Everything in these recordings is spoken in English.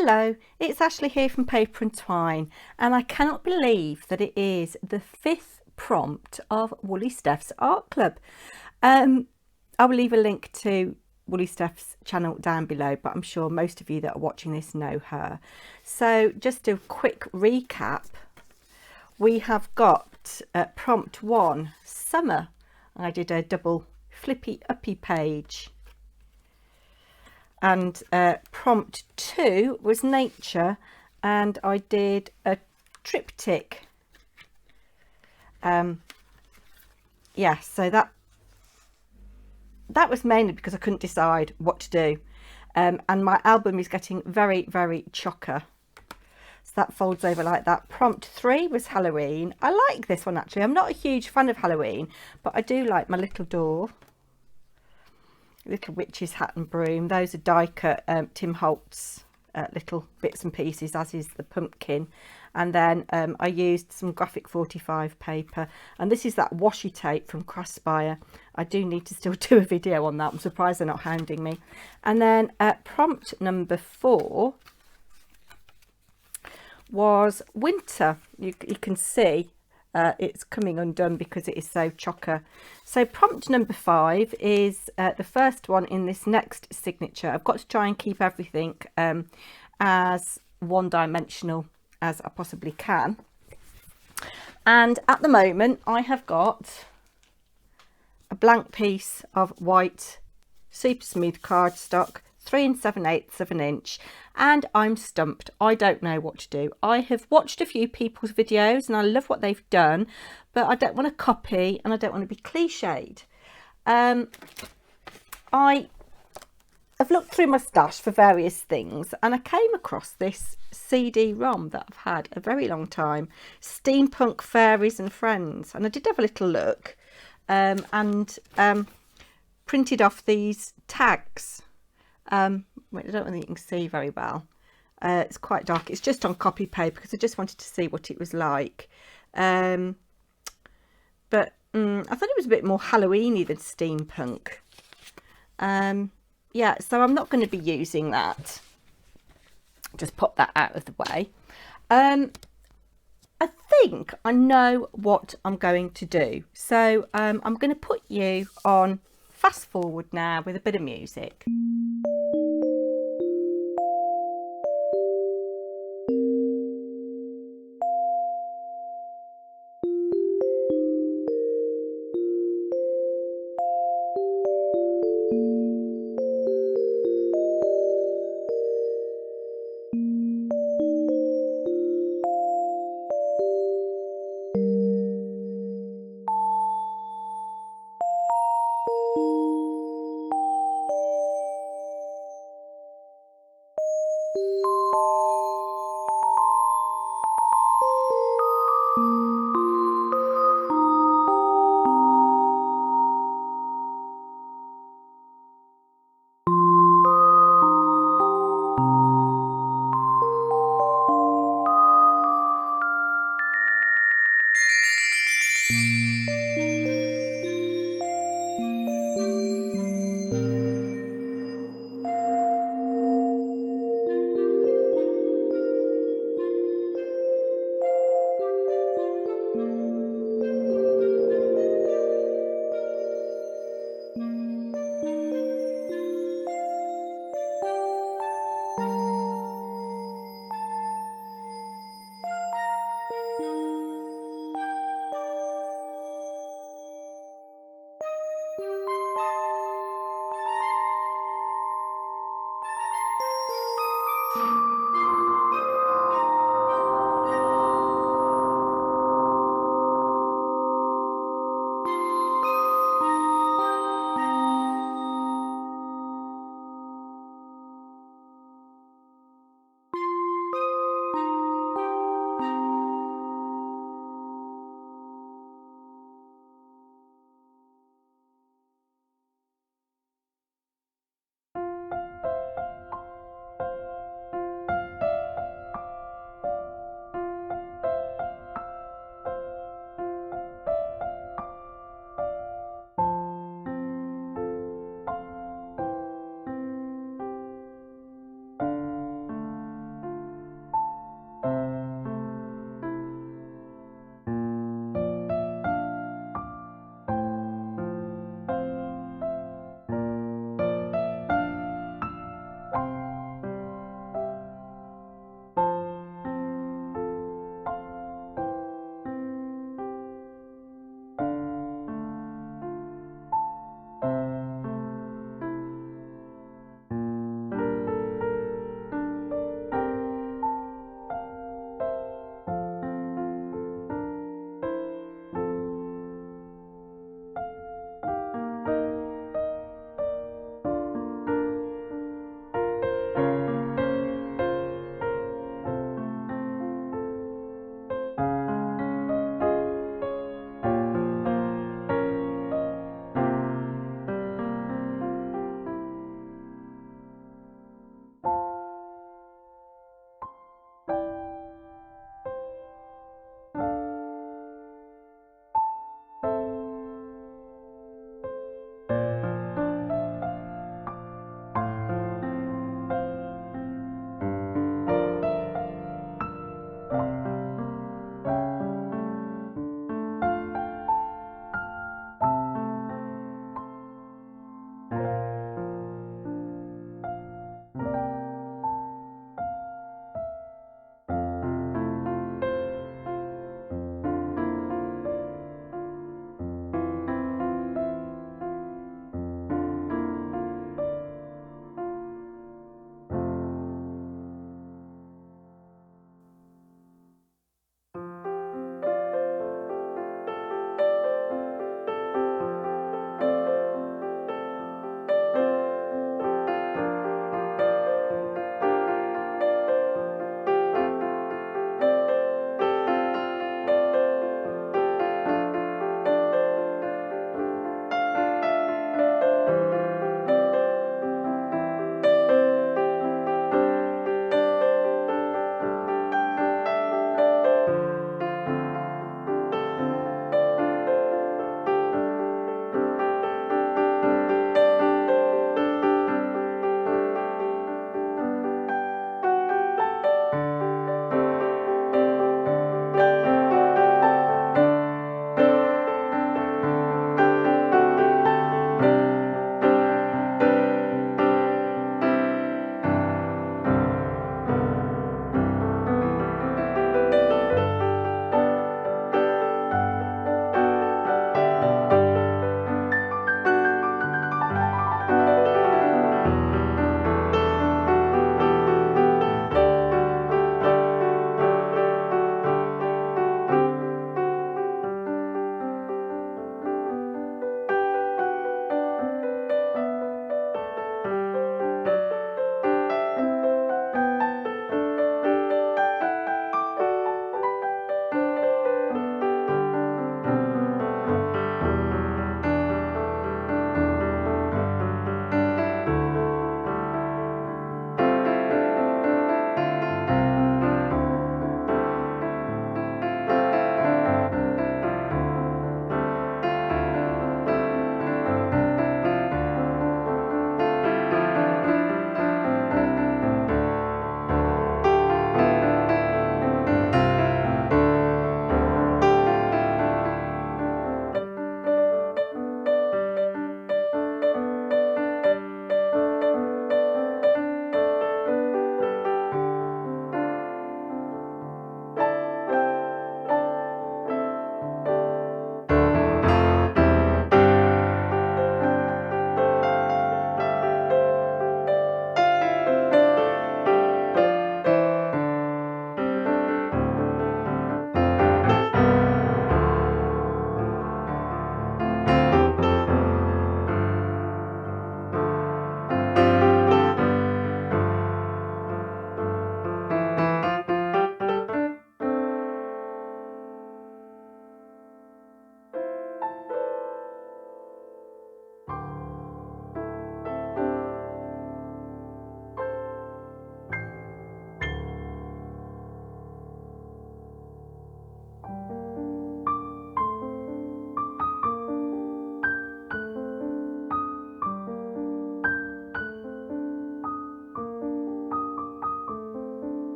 Hello, it's Ashley here from Paper and Twine, and I cannot believe that it is the 5th prompt of Woolly Steph's Art Club. I will leave a link to Woolly Steph's channel down below, but I'm sure most of you that are watching this know her. So just a quick recap. We have got prompt 1, summer. I did a double flippy uppy page. And prompt 2 was nature, and I did a triptych. Yeah, so that was mainly because I couldn't decide what to do, and my album is getting very chocker, so that folds over like that. Prompt 3 was Halloween. I like this one actually. I'm not a huge fan of Halloween, but I do like my little door, little witch's hat and broom. Those are die cut Tim Holtz little bits and pieces, as is the pumpkin. And then I used some graphic 45 paper, and this is that washi tape from Crossfire. I do need to still do a video on that. I'm surprised they're not hounding me. And then prompt number 4 was winter. You can see it's coming undone because it is so chocker. So prompt number 5 is the first one in this next signature. I've got to try and keep everything as one-dimensional as I possibly can, and at the moment I have got a blank piece of white super smooth cardstock, 3 7/8 of an inch, and I'm stumped. I don't know what to do. I have watched a few people's videos and I love what they've done, but I don't want to copy and I don't want to be cliched. I've looked through my stash for various things, and I came across this CD-ROM that I've had a very long time, Steampunk Fairies and Friends, and I did have a little look and printed off these tags. I don't think you can see very well. It's quite dark. It's just on copy paper because I just wanted to see what it was like. But I thought it was a bit more Halloween-y than steampunk. Yeah, so I'm not going to be using that. Just pop that out of the way. I think I know what I'm going to do. So I'm going to put you on fast forward now with a bit of music.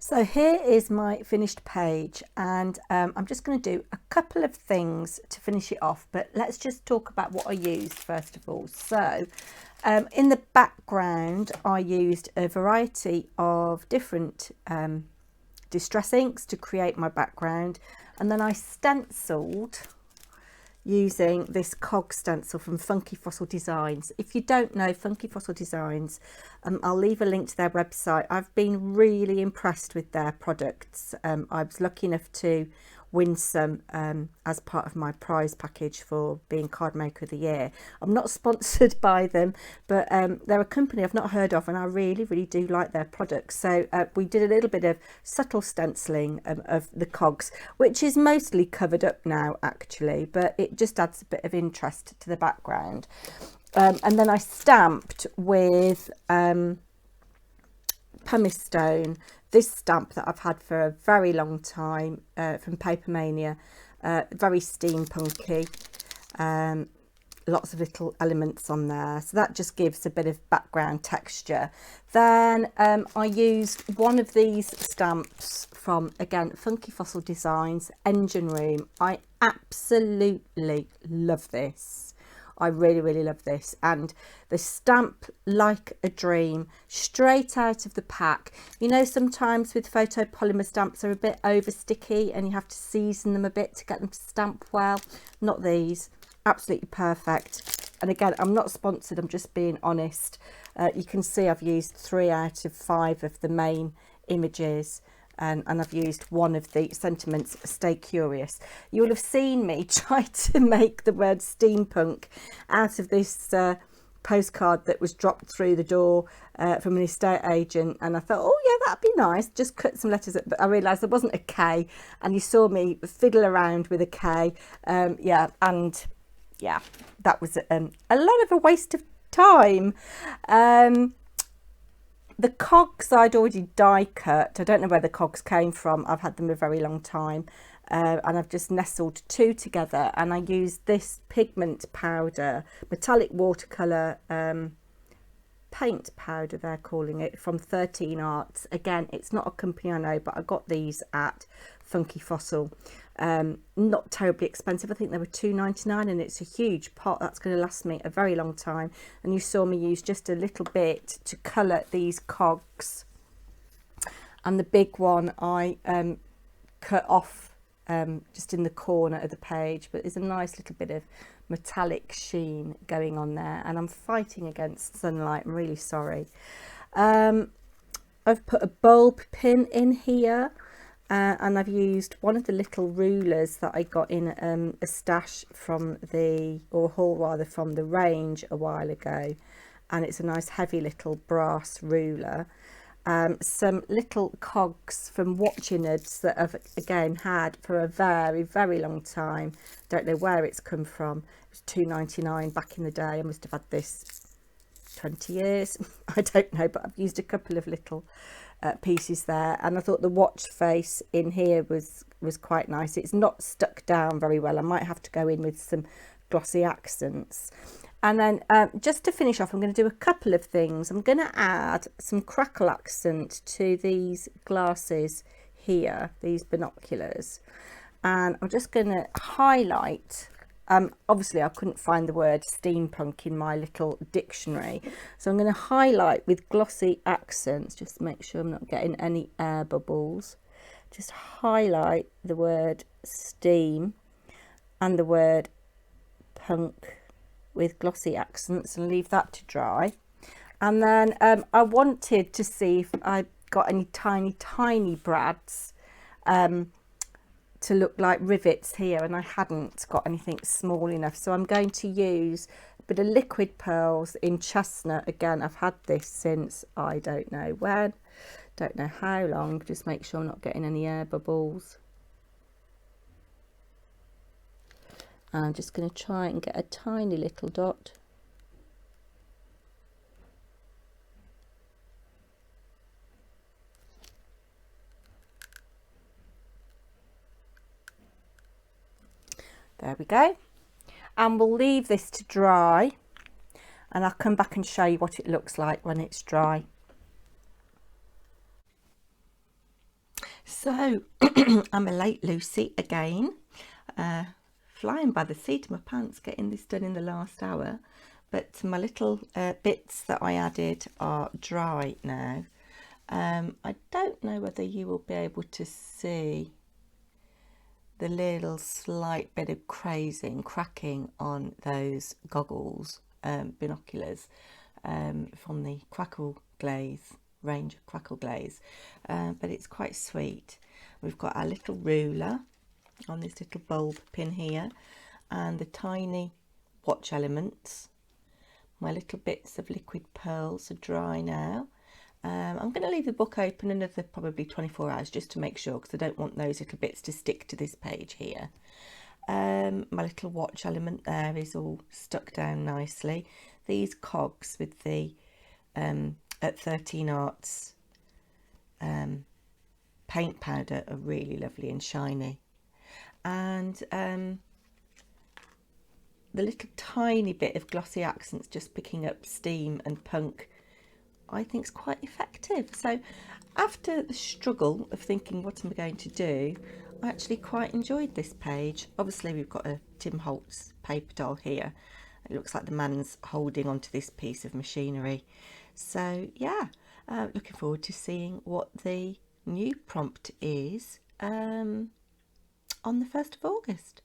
So here is my finished page, and I'm just going to do a couple of things to finish it off, but let's just talk about what I used first of all. So in the background I used a variety of different distress inks to create my background, and then I stenciled using this cog stencil from Funky Fossil Designs. If you don't know Funky Fossil Designs, I'll leave a link to their website. I've been really impressed with their products. I was lucky enough to win some as part of my prize package for being Card Maker of the Year. I'm not sponsored by them, but they're a company I've not heard of, and I really do like their products. So we did a little bit of subtle stenciling of the cogs, which is mostly covered up now actually, but it just adds a bit of interest to the background. And then I stamped with pumice stone, this stamp that I've had for a very long time from Paper Mania, very steampunky, lots of little elements on there, so that just gives a bit of background texture. Then I used one of these stamps from, again, Funky Fossil Designs, Engine Room. I absolutely love this. I really love this, and the stamp Like a Dream, straight out of the pack. You know, sometimes with photopolymer stamps are a bit over sticky and you have to season them a bit to get them to stamp well. Not these, absolutely perfect. And again, I'm not sponsored, I'm just being honest. You can see I've used 3 out of 5 of the main images. And I've used one of the sentiments, Stay Curious. You'll have seen me try to make the word steampunk out of this postcard that was dropped through the door from an estate agent, and I thought, oh yeah, that'd be nice, just cut some letters up, but I realised there wasn't a K, and you saw me fiddle around with a K. Yeah, and yeah, that was a lot of a waste of time. The cogs I'd already die cut. I don't know where the cogs came from. I've had them a very long time. And I've just nestled 2 together, and I used this pigment powder, metallic watercolour paint powder they're calling it, from 13 Arts. Again, it's not a company I know, but I got these at Funky Fossil. Not terribly expensive. I think they were £2.99, and it's a huge pot that's going to last me a very long time. And you saw me use just a little bit to colour these cogs, and the big one I cut off just in the corner of the page, but there's a nice little bit of metallic sheen going on there, and I'm fighting against sunlight, I'm really sorry. I've put a bulb pin in here, and I've used one of the little rulers that I got in a stash from the, or a haul rather, from the range a while ago, and it's a nice heavy little brass ruler. Some little cogs from watching ads that I've again had for a very long time. Don't know where it's come from. It was £2.99 back in the day. I must have had this 20 years. I don't know, but I've used a couple of little pieces there, and I thought the watch face in here was quite nice. It's not stuck down very well. I might have to go in with some glossy accents. And then just to finish off, I'm going to do a couple of things. I'm going to add some crackle accent to these glasses here, these binoculars, and I'm just going to highlight. Obviously I couldn't find the word steampunk in my little dictionary, so I'm going to highlight with glossy accents, just to make sure I'm not getting any air bubbles. Just highlight the word steam and the word punk with glossy accents and leave that to dry. And then I wanted to see if I got any tiny brads to look like rivets here, and I hadn't got anything small enough, so I'm going to use a bit of liquid pearls in chestnut. Again, I've had this since I don't know when, don't know how long. Just make sure I'm not getting any air bubbles. I'm just going to try and get a tiny little dot. There we go. And we'll leave this to dry, and I'll come back and show you what it looks like when it's dry. So I'm a late Lucy again, flying by the seat of my pants getting this done in the last hour, but my little bits that I added are dry now. I don't know whether you will be able to see the little slight bit of cracking on those goggles, binoculars, from the Crackle Glaze range of Crackle Glaze, but it's quite sweet. We've got our little ruler on this little bulb pin here, and the tiny watch elements. My little bits of liquid pearls are dry now. I'm going to leave the book open another probably 24 hours just to make sure, because I don't want those little bits to stick to this page here. My little watch element there is all stuck down nicely. These cogs with the at 13 Arts paint powder are really lovely and shiny, and the little tiny bit of glossy accents just picking up steam and punk I think is quite effective. So after the struggle of thinking what am I going to do, I actually quite enjoyed this page. Obviously we've got a Tim Holtz paper doll here. It looks like the man's holding onto this piece of machinery. So yeah, looking forward to seeing what the new prompt is on the 1st of August.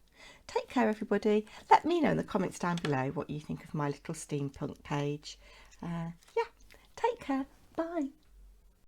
Take care everybody. Let me know in the comments down below what you think of my little steampunk page. Yeah, take care. Bye.